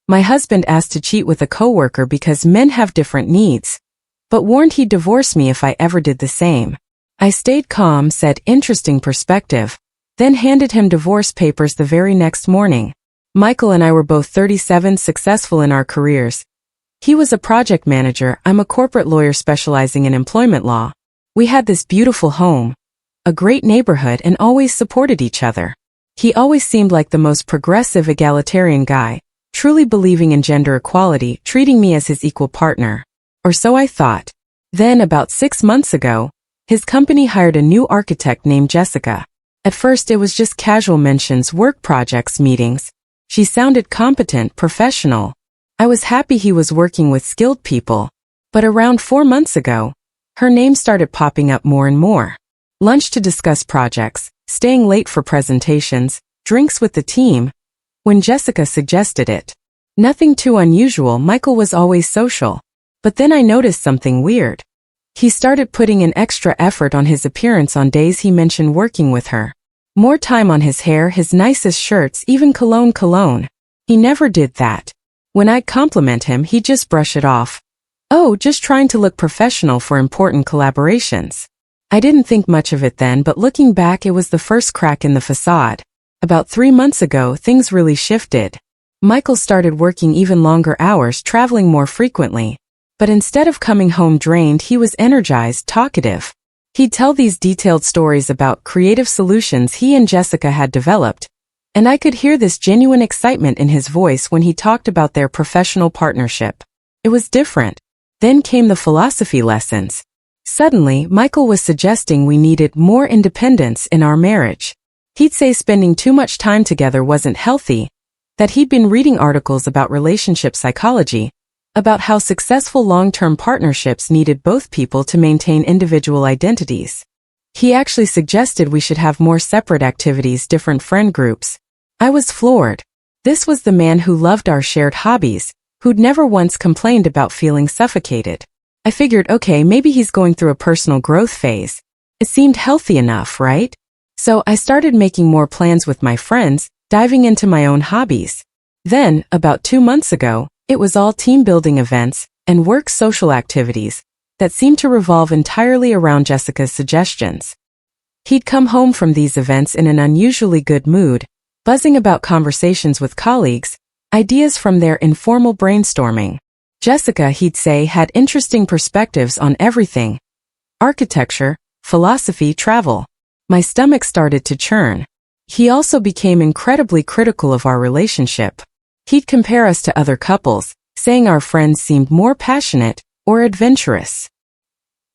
My husband asked to cheat with a coworker because men have different needs, but warned he'd divorce me if I ever did the same. I stayed calm, said interesting perspective, then handed him divorce papers the very next morning. Michael and I were both 37, successful in our careers. He was a project manager, I'm a corporate lawyer specializing in employment law. We had this beautiful home, a great neighborhood, and always supported each other. He always seemed like the most progressive egalitarian guy, truly believing in gender equality, treating me as his equal partner. Or so I thought. Then, about 6 months ago, his company hired a new architect named Jessica. At first it was just casual mentions, work projects, meetings. She sounded competent, professional. I was happy he was working with skilled people. But around 4 months ago, her name started popping up more and more. Lunch to discuss projects, staying late for presentations, drinks with the team. When Jessica suggested it. Nothing too unusual, Michael was always social. But then I noticed something weird. He started putting in extra effort on his appearance on days he mentioned working with her. More time on his hair, his nicest shirts, even cologne. He never did that. When I'd compliment him, he'd just brush it off. Oh, just trying to look professional for important collaborations. I didn't think much of it then, but looking back, it was the first crack in the facade. About 3 months ago, things really shifted. Michael started working even longer hours, traveling more frequently. But instead of coming home drained, he was energized, talkative. He'd tell these detailed stories about creative solutions he and Jessica had developed, and I could hear this genuine excitement in his voice when he talked about their professional partnership. It was different. Then came the philosophy lessons. Suddenly, Michael was suggesting we needed more independence in our marriage. He'd say spending too much time together wasn't healthy, that he'd been reading articles about relationship psychology, about how successful long-term partnerships needed both people to maintain individual identities. He actually suggested we should have more separate activities, different friend groups. I was floored. This was the man who loved our shared hobbies, who'd never once complained about feeling suffocated. I figured, okay, maybe he's going through a personal growth phase. It seemed healthy enough, right? So I started making more plans with my friends, diving into my own hobbies. Then, about 2 months ago, it was all team-building events and work social activities that seemed to revolve entirely around Jessica's suggestions. He'd come home from these events in an unusually good mood, buzzing about conversations with colleagues, ideas from their informal brainstorming. Jessica, he'd say, had interesting perspectives on everything: architecture, philosophy, travel. My stomach started to churn. He also became incredibly critical of our relationship. He'd compare us to other couples, saying our friends seemed more passionate or adventurous.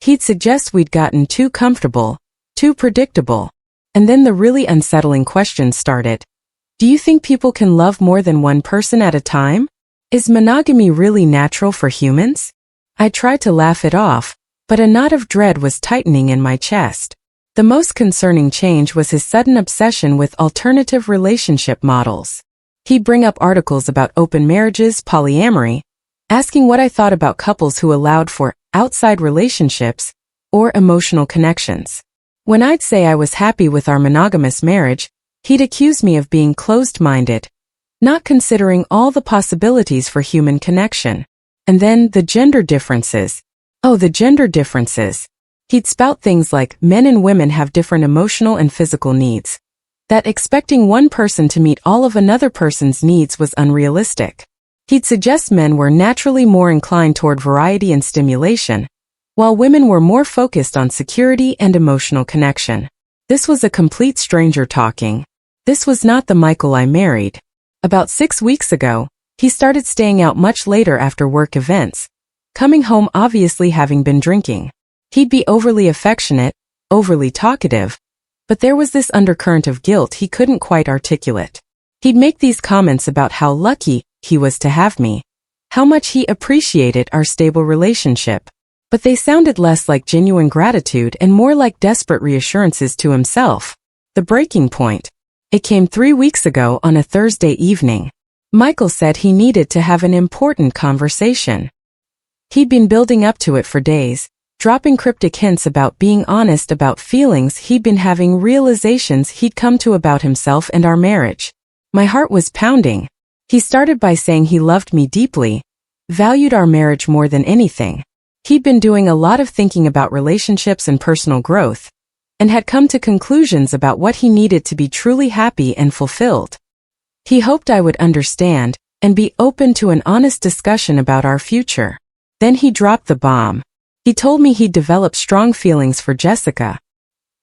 He'd suggest we'd gotten too comfortable, too predictable. And then the really unsettling questions started. Do you think people can love more than one person at a time? Is monogamy really natural for humans? I tried to laugh it off, but a knot of dread was tightening in my chest. The most concerning change was his sudden obsession with alternative relationship models. He'd bring up articles about open marriages, polyamory, asking what I thought about couples who allowed for outside relationships or emotional connections. When I'd say I was happy with our monogamous marriage, he'd accuse me of being closed-minded, not considering all the possibilities for human connection. And then the gender differences. Oh, the gender differences. He'd spout things like men and women have different emotional and physical needs, that expecting one person to meet all of another person's needs was unrealistic. He'd suggest men were naturally more inclined toward variety and stimulation, while women were more focused on security and emotional connection. This was a complete stranger talking. This was not the Michael I married. About 6 weeks ago, he started staying out much later after work events, coming home obviously having been drinking. He'd be overly affectionate, overly talkative, but there was this undercurrent of guilt he couldn't quite articulate. He'd make these comments about how lucky he was to have me, how much he appreciated our stable relationship, but they sounded less like genuine gratitude and more like desperate reassurances to himself. The breaking point. It came 3 weeks ago on a Thursday evening. Michael said he needed to have an important conversation. He'd been building up to it for days, dropping cryptic hints about being honest about feelings he'd been having, realizations he'd come to about himself and our marriage. My heart was pounding. He started by saying he loved me deeply, valued our marriage more than anything. He'd been doing a lot of thinking about relationships and personal growth, and had come to conclusions about what he needed to be truly happy and fulfilled. He hoped I would understand and be open to an honest discussion about our future. Then he dropped the bomb. He told me he'd developed strong feelings for Jessica.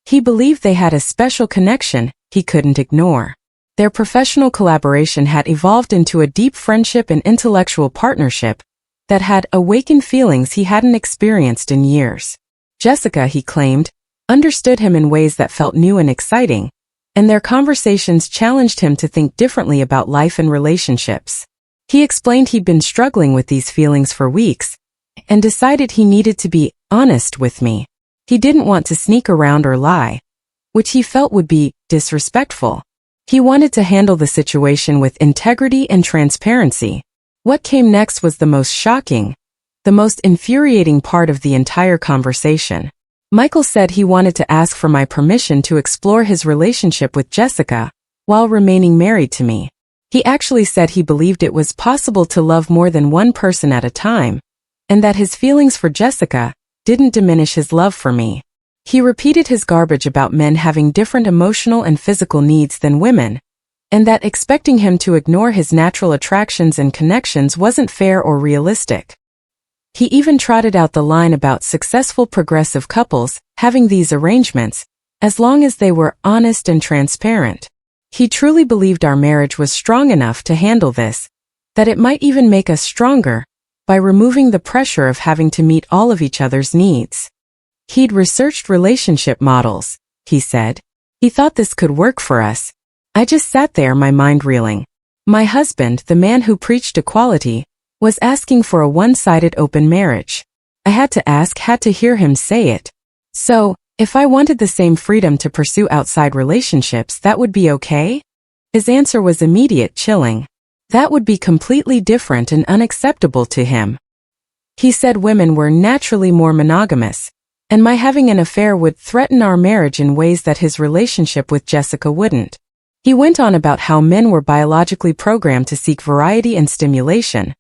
He believed they had a special connection he couldn't ignore. Their professional collaboration had evolved into a deep friendship and intellectual partnership that had awakened feelings he hadn't experienced in years. Jessica, he claimed, understood him in ways that felt new and exciting, and their conversations challenged him to think differently about life and relationships. He explained he'd been struggling with these feelings for weeks, and decided he needed to be honest with me. He didn't want to sneak around or lie, which he felt would be disrespectful. He wanted to handle the situation with integrity and transparency. What came next was the most shocking, the most infuriating part of the entire conversation. Michael said he wanted to ask for my permission to explore his relationship with Jessica while remaining married to me. He actually said he believed it was possible to love more than one person at a time, and that his feelings for Jessica didn't diminish his love for me. He repeated his garbage about men having different emotional and physical needs than women, and that expecting him to ignore his natural attractions and connections wasn't fair or realistic. He even trotted out the line about successful progressive couples having these arrangements, as long as they were honest and transparent. He truly believed our marriage was strong enough to handle this, that it might even make us stronger, by removing the pressure of having to meet all of each other's needs. He'd researched relationship models, he said. He thought this could work for us. I just sat there, my mind reeling. My husband, the man who preached equality, was asking for a one-sided open marriage. I had to hear him say it. So, if I wanted the same freedom to pursue outside relationships, that would be okay? His answer was immediate, chilling. That would be completely different and unacceptable to him. He said women were naturally more monogamous, and my having an affair would threaten our marriage in ways that his relationship with Jessica wouldn't. He went on about how men were biologically programmed to seek variety and stimulation,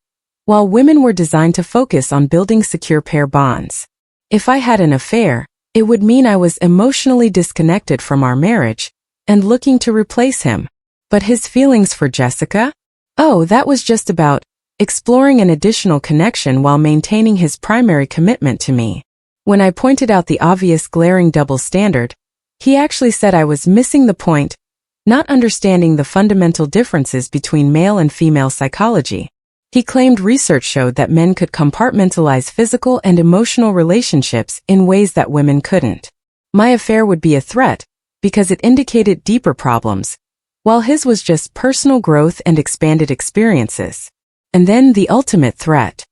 while women were designed to focus on building secure pair bonds. If I had an affair, it would mean I was emotionally disconnected from our marriage and looking to replace him. But his feelings for Jessica? Oh, that was just about exploring an additional connection while maintaining his primary commitment to me. When I pointed out the obvious glaring double standard, he actually said I was missing the point, not understanding the fundamental differences between male and female psychology. He claimed research showed that men could compartmentalize physical and emotional relationships in ways that women couldn't. My affair would be a threat, because it indicated deeper problems, while his was just personal growth and expanded experiences. And then the ultimate threat.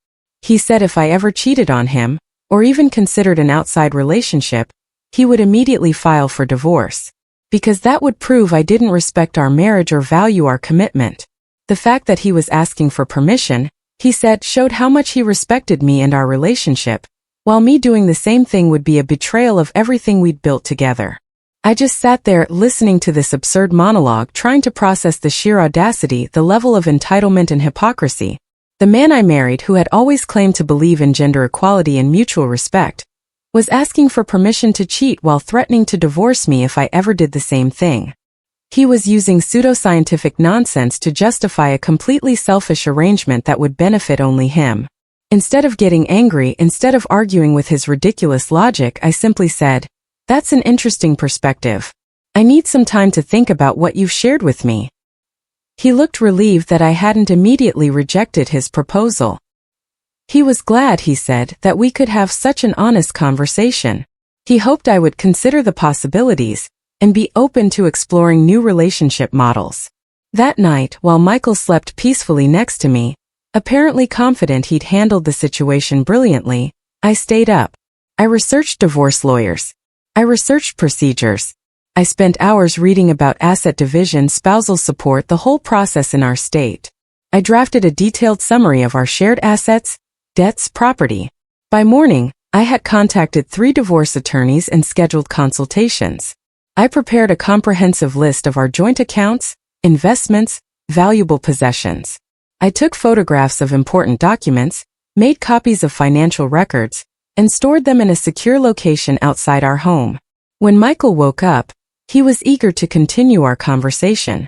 He said if I ever cheated on him, or even considered an outside relationship, he would immediately file for divorce. Because that would prove I didn't respect our marriage or value our commitment. The fact that he was asking for permission, he said, showed how much he respected me and our relationship, while me doing the same thing would be a betrayal of everything we'd built together. I just sat there listening to this absurd monologue, trying to process the sheer audacity, the level of entitlement and hypocrisy. The man I married, who had always claimed to believe in gender equality and mutual respect, was asking for permission to cheat while threatening to divorce me if I ever did the same thing. He was using pseudoscientific nonsense to justify a completely selfish arrangement that would benefit only him. Instead of getting angry, instead of arguing with his ridiculous logic, I simply said, "That's an interesting perspective. I need some time to think about what you've shared with me." He looked relieved that I hadn't immediately rejected his proposal. He was glad, he said, that we could have such an honest conversation. He hoped I would consider the possibilities and be open to exploring new relationship models. That night, while Michael slept peacefully next to me, apparently confident he'd handled the situation brilliantly, I stayed up. I researched divorce lawyers. I researched procedures. I spent hours reading about asset division, spousal support, the whole process in our state. I drafted a detailed summary of our shared assets, debts, property. By morning, I had contacted 3 divorce attorneys and scheduled consultations. I prepared a comprehensive list of our joint accounts, investments, valuable possessions. I took photographs of important documents, made copies of financial records, and stored them in a secure location outside our home. When Michael woke up, he was eager to continue our conversation.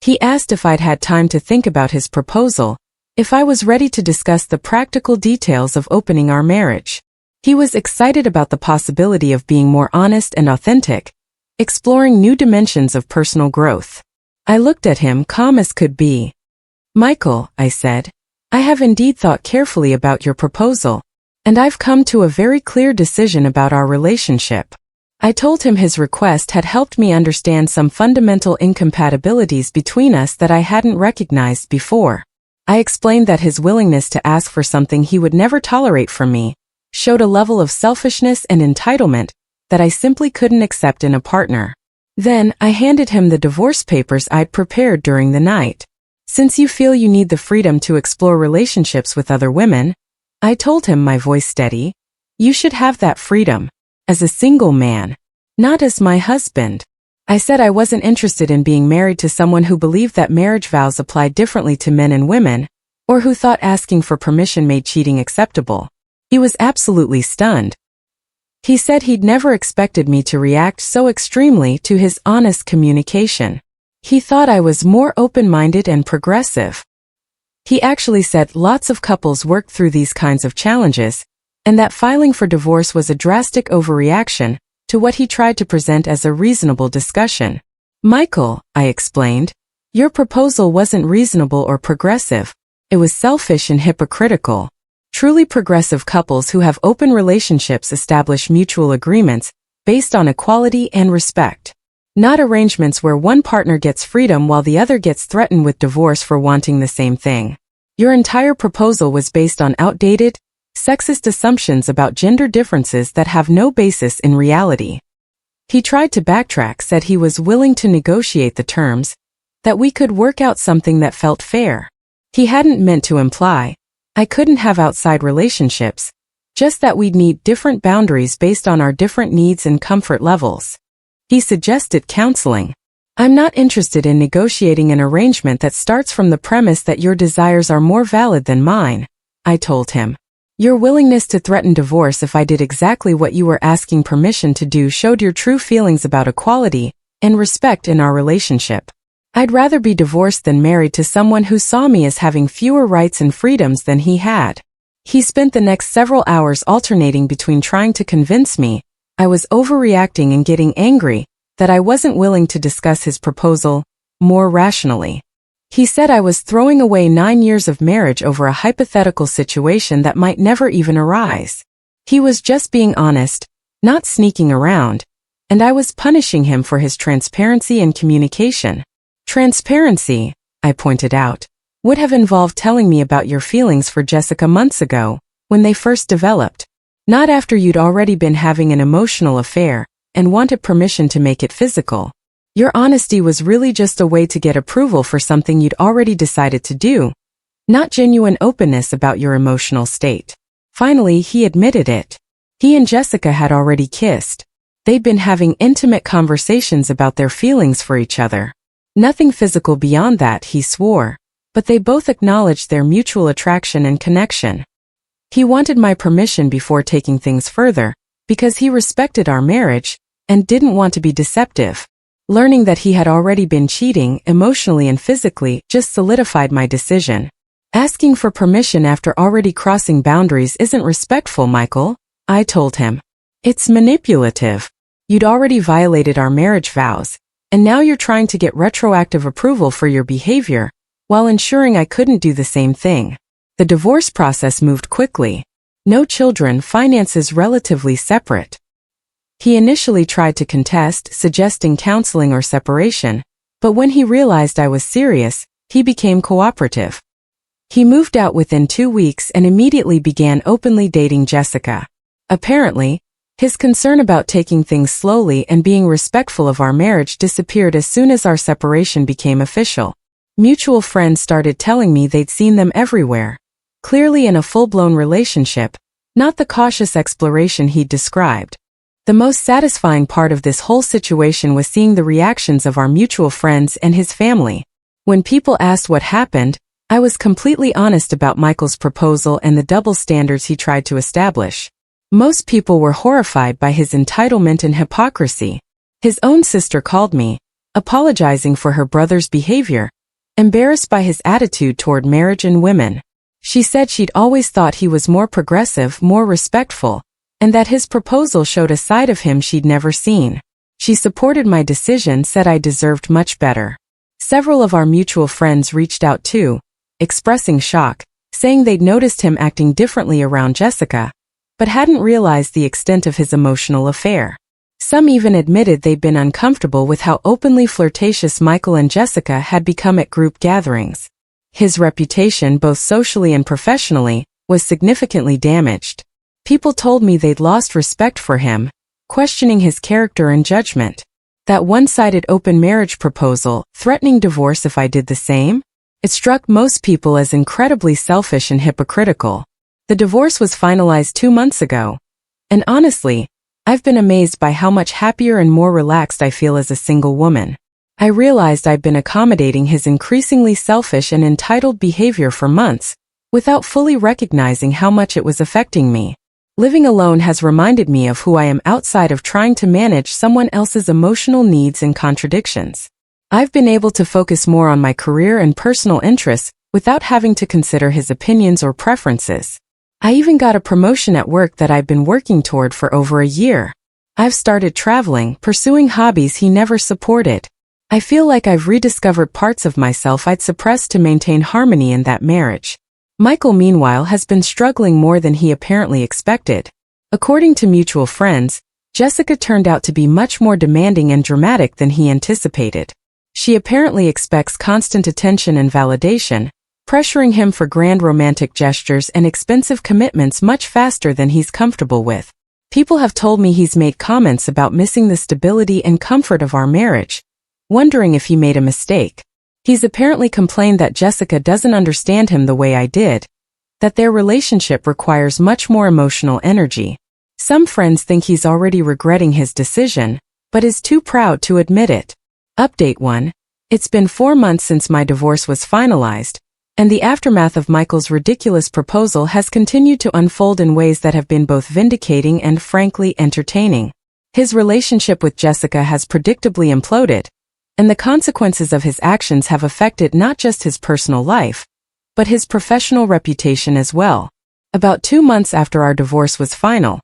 He asked if I'd had time to think about his proposal, if I was ready to discuss the practical details of opening our marriage. He was excited about the possibility of being more honest and authentic, exploring new dimensions of personal growth. I looked at him calm as could be. "Michael," I said, "I have indeed thought carefully about your proposal, and I've come to a very clear decision about our relationship." I told him his request had helped me understand some fundamental incompatibilities between us that I hadn't recognized before. I explained that his willingness to ask for something he would never tolerate from me showed a level of selfishness and entitlement that I simply couldn't accept in a partner. Then, I handed him the divorce papers I'd prepared during the night. "Since you feel you need the freedom to explore relationships with other women," I told him, my voice steady, "you should have that freedom. As a single man, not as my husband." I said I wasn't interested in being married to someone who believed that marriage vows applied differently to men and women, or who thought asking for permission made cheating acceptable. He was absolutely stunned. He said he'd never expected me to react so extremely to his honest communication. He thought I was more open-minded and progressive. He actually said lots of couples worked through these kinds of challenges, and that filing for divorce was a drastic overreaction to what he tried to present as a reasonable discussion. "Michael," I explained, "your proposal wasn't reasonable or progressive. It was selfish and hypocritical. Truly progressive couples who have open relationships establish mutual agreements based on equality and respect, not arrangements where one partner gets freedom while the other gets threatened with divorce for wanting the same thing. Your entire proposal was based on outdated, sexist assumptions about gender differences that have no basis in reality." He tried to backtrack, said he was willing to negotiate the terms, that we could work out something that felt fair. He hadn't meant to imply I couldn't have outside relationships, just that we'd need different boundaries based on our different needs and comfort levels. He suggested counseling. "I'm not interested in negotiating an arrangement that starts from the premise that your desires are more valid than mine," I told him. "Your willingness to threaten divorce if I did exactly what you were asking permission to do showed your true feelings about equality and respect in our relationship. I'd rather be divorced than married to someone who saw me as having fewer rights and freedoms than he had." He spent the next several hours alternating between trying to convince me I was overreacting and getting angry that I wasn't willing to discuss his proposal more rationally. He said I was throwing away 9 years of marriage over a hypothetical situation that might never even arise. He was just being honest, not sneaking around, and I was punishing him for his transparency and communication. "Transparency," I pointed out, "would have involved telling me about your feelings for Jessica months ago, when they first developed, not after you'd already been having an emotional affair and wanted permission to make it physical. Your honesty was really just a way to get approval for something you'd already decided to do, not genuine openness about your emotional state." Finally, he admitted it. He and Jessica had already kissed. They'd been having intimate conversations about their feelings for each other. Nothing physical beyond that, he swore, but they both acknowledged their mutual attraction and connection. He wanted my permission before taking things further, because he respected our marriage and didn't want to be deceptive. Learning that he had already been cheating emotionally and physically just solidified my decision. "Asking for permission after already crossing boundaries isn't respectful, Michael," I told him. "It's manipulative. You'd already violated our marriage vows, and now you're trying to get retroactive approval for your behavior, while ensuring I couldn't do the same thing." The divorce process moved quickly. No children, finances relatively separate. He initially tried to contest, suggesting counseling or separation, but when he realized I was serious, he became cooperative. He moved out within 2 weeks and immediately began openly dating Jessica. Apparently, his concern about taking things slowly and being respectful of our marriage disappeared as soon as our separation became official. Mutual friends started telling me they'd seen them everywhere, clearly in a full-blown relationship, not the cautious exploration he'd described. The most satisfying part of this whole situation was seeing the reactions of our mutual friends and his family. When people asked what happened, I was completely honest about Michael's proposal and the double standards he tried to establish. Most people were horrified by his entitlement and hypocrisy. His own sister called me, apologizing for her brother's behavior, embarrassed by his attitude toward marriage and women. She said she'd always thought he was more progressive, more respectful, and that his proposal showed a side of him she'd never seen. She supported my decision, said I deserved much better. Several of our mutual friends reached out too, expressing shock, saying they'd noticed him acting differently around Jessica, but hadn't realized the extent of his emotional affair. Some even admitted they'd been uncomfortable with how openly flirtatious Michael and Jessica had become at group gatherings. His reputation, both socially and professionally, was significantly damaged. People told me they'd lost respect for him, questioning his character and judgment. That one-sided open marriage proposal, threatening divorce if I did the same? It struck most people as incredibly selfish and hypocritical. The divorce was finalized 2 months ago. And honestly, I've been amazed by how much happier and more relaxed I feel as a single woman. I realized I'd been accommodating his increasingly selfish and entitled behavior for months, without fully recognizing how much it was affecting me. Living alone has reminded me of who I am outside of trying to manage someone else's emotional needs and contradictions. I've been able to focus more on my career and personal interests without having to consider his opinions or preferences. I even got a promotion at work that I've been working toward for over a year. I've started traveling, pursuing hobbies he never supported. I feel like I've rediscovered parts of myself I'd suppressed to maintain harmony in that marriage. Michael, meanwhile, has been struggling more than he apparently expected. According to mutual friends, Jessica turned out to be much more demanding and dramatic than he anticipated. She apparently expects constant attention and validation, pressuring him for grand romantic gestures and expensive commitments much faster than he's comfortable with. People have told me he's made comments about missing the stability and comfort of our marriage, wondering if he made a mistake. He's apparently complained that Jessica doesn't understand him the way I did, that their relationship requires much more emotional energy. Some friends think he's already regretting his decision, but is too proud to admit it. Update 1. It's been 4 months since my divorce was finalized, and the aftermath of Michael's ridiculous proposal has continued to unfold in ways that have been both vindicating and frankly entertaining. His relationship with Jessica has predictably imploded, and the consequences of his actions have affected not just his personal life, but his professional reputation as well. About 2 months after our divorce was final,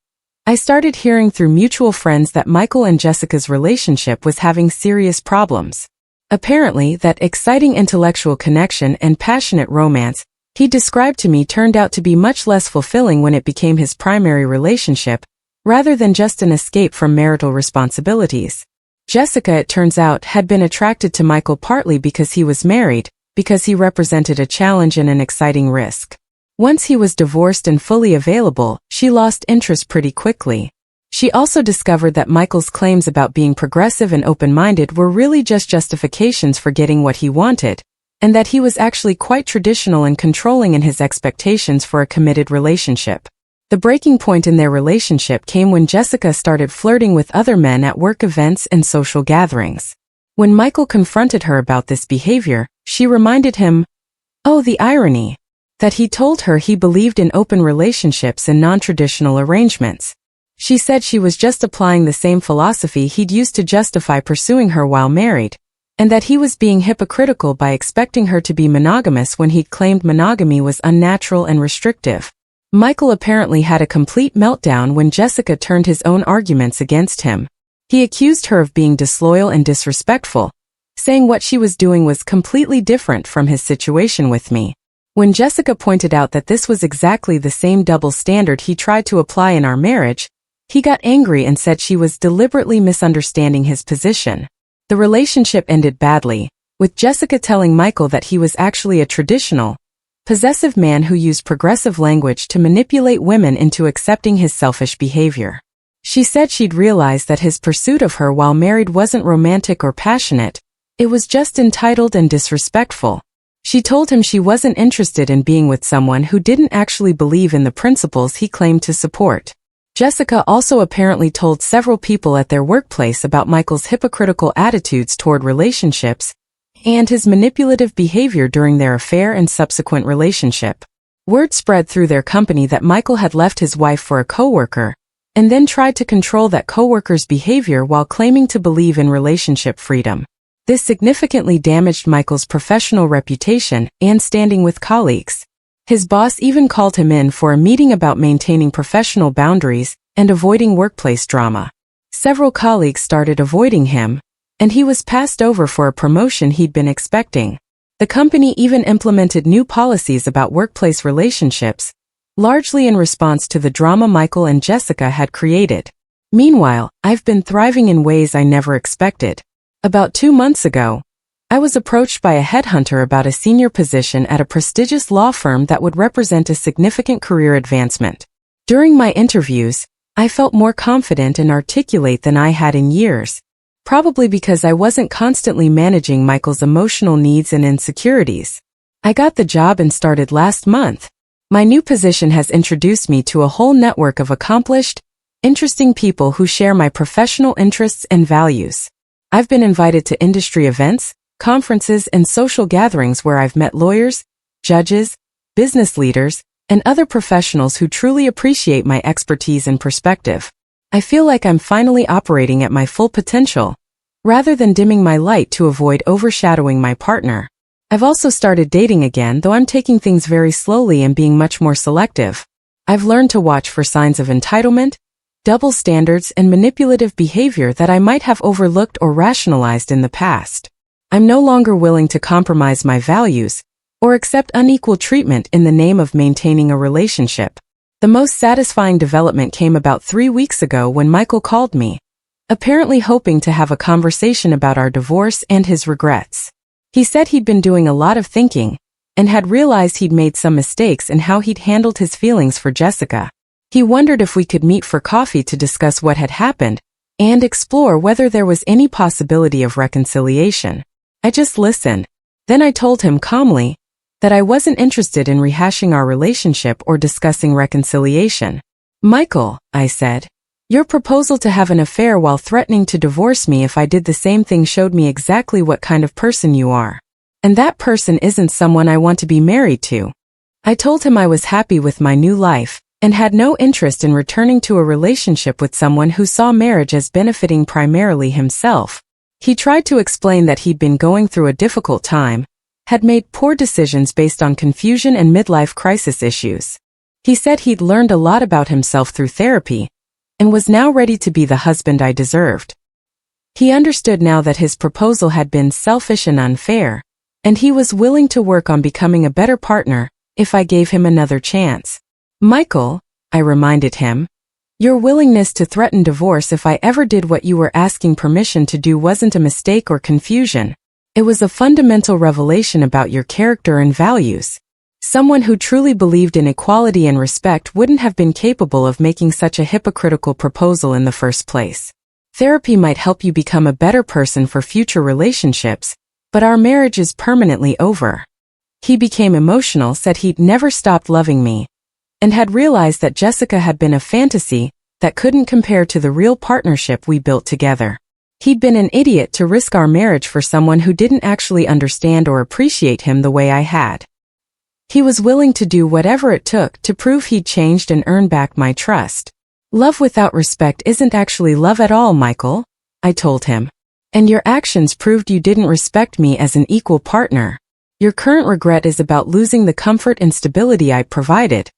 I started hearing through mutual friends that Michael and Jessica's relationship was having serious problems. Apparently, that exciting intellectual connection and passionate romance he described to me turned out to be much less fulfilling when it became his primary relationship, rather than just an escape from marital responsibilities. Jessica, it turns out, had been attracted to Michael partly because he was married, because he represented a challenge and an exciting risk. Once he was divorced and fully available, she lost interest pretty quickly. She also discovered that Michael's claims about being progressive and open-minded were really just justifications for getting what he wanted, and that he was actually quite traditional and controlling in his expectations for a committed relationship. The breaking point in their relationship came when Jessica started flirting with other men at work events and social gatherings. When Michael confronted her about this behavior, she reminded him, oh, the irony, that he told her he believed in open relationships and non-traditional arrangements. She said she was just applying the same philosophy he'd used to justify pursuing her while married, and that he was being hypocritical by expecting her to be monogamous when he'd claimed monogamy was unnatural and restrictive. Michael apparently had a complete meltdown when Jessica turned his own arguments against him. He accused her of being disloyal and disrespectful, saying what she was doing was completely different from his situation with me. When Jessica pointed out that this was exactly the same double standard he tried to apply in our marriage, he got angry and said she was deliberately misunderstanding his position. The relationship ended badly, with Jessica telling Michael that he was actually a traditional, possessive man who used progressive language to manipulate women into accepting his selfish behavior. She said she'd realized that his pursuit of her while married wasn't romantic or passionate, it was just entitled and disrespectful. She told him she wasn't interested in being with someone who didn't actually believe in the principles he claimed to support. Jessica also apparently told several people at their workplace about Michael's hypocritical attitudes toward relationships, and his manipulative behavior during their affair and subsequent relationship. Word spread through their company that Michael had left his wife for a coworker, and then tried to control that coworker's behavior while claiming to believe in relationship freedom. This significantly damaged Michael's professional reputation and standing with colleagues. His boss even called him in for a meeting about maintaining professional boundaries and avoiding workplace drama. Several colleagues started avoiding him, and he was passed over for a promotion he'd been expecting. The company even implemented new policies about workplace relationships, largely in response to the drama Michael and Jessica had created. Meanwhile, I've been thriving in ways I never expected. About 2 months ago, I was approached by a headhunter about a senior position at a prestigious law firm that would represent a significant career advancement. During my interviews, I felt more confident and articulate than I had in years, probably because I wasn't constantly managing Michael's emotional needs and insecurities. I got the job and started last month. My new position has introduced me to a whole network of accomplished, interesting people who share my professional interests and values. I've been invited to industry events, conferences, and social gatherings where I've met lawyers, judges, business leaders, and other professionals who truly appreciate my expertise and perspective. I feel like I'm finally operating at my full potential, rather than dimming my light to avoid overshadowing my partner. I've also started dating again, though I'm taking things very slowly and being much more selective. I've learned to watch for signs of entitlement, double standards, and manipulative behavior that I might have overlooked or rationalized in the past. I'm no longer willing to compromise my values or accept unequal treatment in the name of maintaining a relationship. The most satisfying development came about 3 weeks ago when Michael called me, apparently hoping to have a conversation about our divorce and his regrets. He said he'd been doing a lot of thinking and had realized he'd made some mistakes in how he'd handled his feelings for Jessica. He wondered if we could meet for coffee to discuss what had happened and explore whether there was any possibility of reconciliation. I just listened. Then I told him calmly that I wasn't interested in rehashing our relationship or discussing reconciliation. Michael, I said, your proposal to have an affair while threatening to divorce me if I did the same thing showed me exactly what kind of person you are. And that person isn't someone I want to be married to. I told him I was happy with my new life and had no interest in returning to a relationship with someone who saw marriage as benefiting primarily himself. He tried to explain that he'd been going through a difficult time, had made poor decisions based on confusion and midlife crisis issues. He said he'd learned a lot about himself through therapy and was now ready to be the husband I deserved. He understood now that his proposal had been selfish and unfair, and he was willing to work on becoming a better partner if I gave him another chance. Michael, I reminded him, your willingness to threaten divorce if I ever did what you were asking permission to do wasn't a mistake or confusion. It was a fundamental revelation about your character and values. Someone who truly believed in equality and respect wouldn't have been capable of making such a hypocritical proposal in the first place. Therapy might help you become a better person for future relationships, but our marriage is permanently over. He became emotional, said he'd never stopped loving me, and had realized that Jessica had been a fantasy that couldn't compare to the real partnership we built together. He'd been an idiot to risk our marriage for someone who didn't actually understand or appreciate him the way I had. He was willing to do whatever it took to prove he'd changed and earn back my trust. Love without respect isn't actually love at all, Michael, I told him. And your actions proved you didn't respect me as an equal partner. Your current regret is about losing the comfort and stability I provided,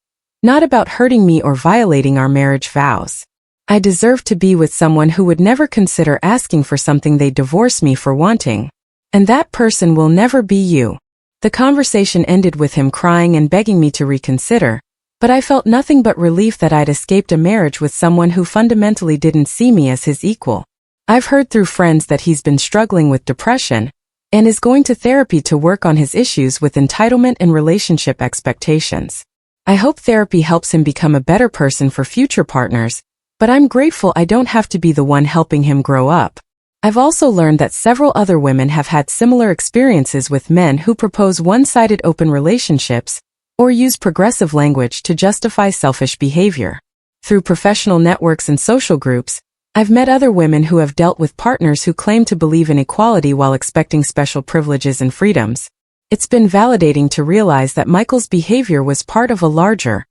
not about hurting me or violating our marriage vows. I deserve to be with someone who would never consider asking for something they'd divorce me for wanting. And that person will never be you. The conversation ended with him crying and begging me to reconsider, but I felt nothing but relief that I'd escaped a marriage with someone who fundamentally didn't see me as his equal. I've heard through friends that he's been struggling with depression and is going to therapy to work on his issues with entitlement and relationship expectations. I hope therapy helps him become a better person for future partners, but I'm grateful I don't have to be the one helping him grow up. I've also learned that several other women have had similar experiences with men who propose one-sided open relationships or use progressive language to justify selfish behavior. Through professional networks and social groups, I've met other women who have dealt with partners who claim to believe in equality while expecting special privileges and freedoms. It's been validating to realize that Michael's behavior was part of a larger,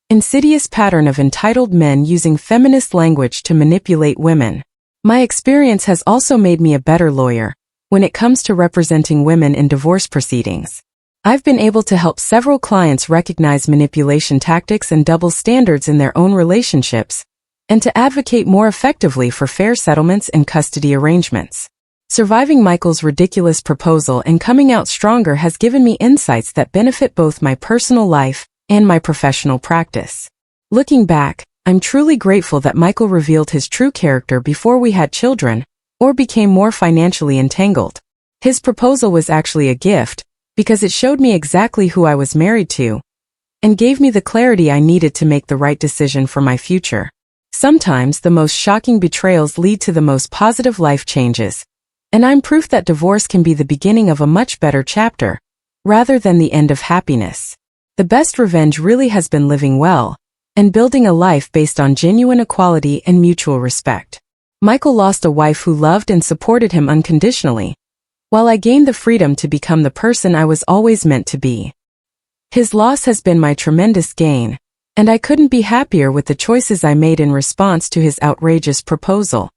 insidious pattern of entitled men using feminist language to manipulate women. My experience has also made me a better lawyer when it comes to representing women in divorce proceedings. I've been able to help several clients recognize manipulation tactics and double standards in their own relationships, and to advocate more effectively for fair settlements and custody arrangements. Surviving Michael's ridiculous proposal and coming out stronger has given me insights that benefit both my personal life and my professional practice. Looking back, I'm truly grateful that Michael revealed his true character before we had children or became more financially entangled. His proposal was actually a gift, because it showed me exactly who I was married to and gave me the clarity I needed to make the right decision for my future. Sometimes the most shocking betrayals lead to the most positive life changes, and I'm proof that divorce can be the beginning of a much better chapter, rather than the end of happiness. The best revenge really has been living well and building a life based on genuine equality and mutual respect. Michael lost a wife who loved and supported him unconditionally, while I gained the freedom to become the person I was always meant to be. His loss has been my tremendous gain, and I couldn't be happier with the choices I made in response to his outrageous proposal.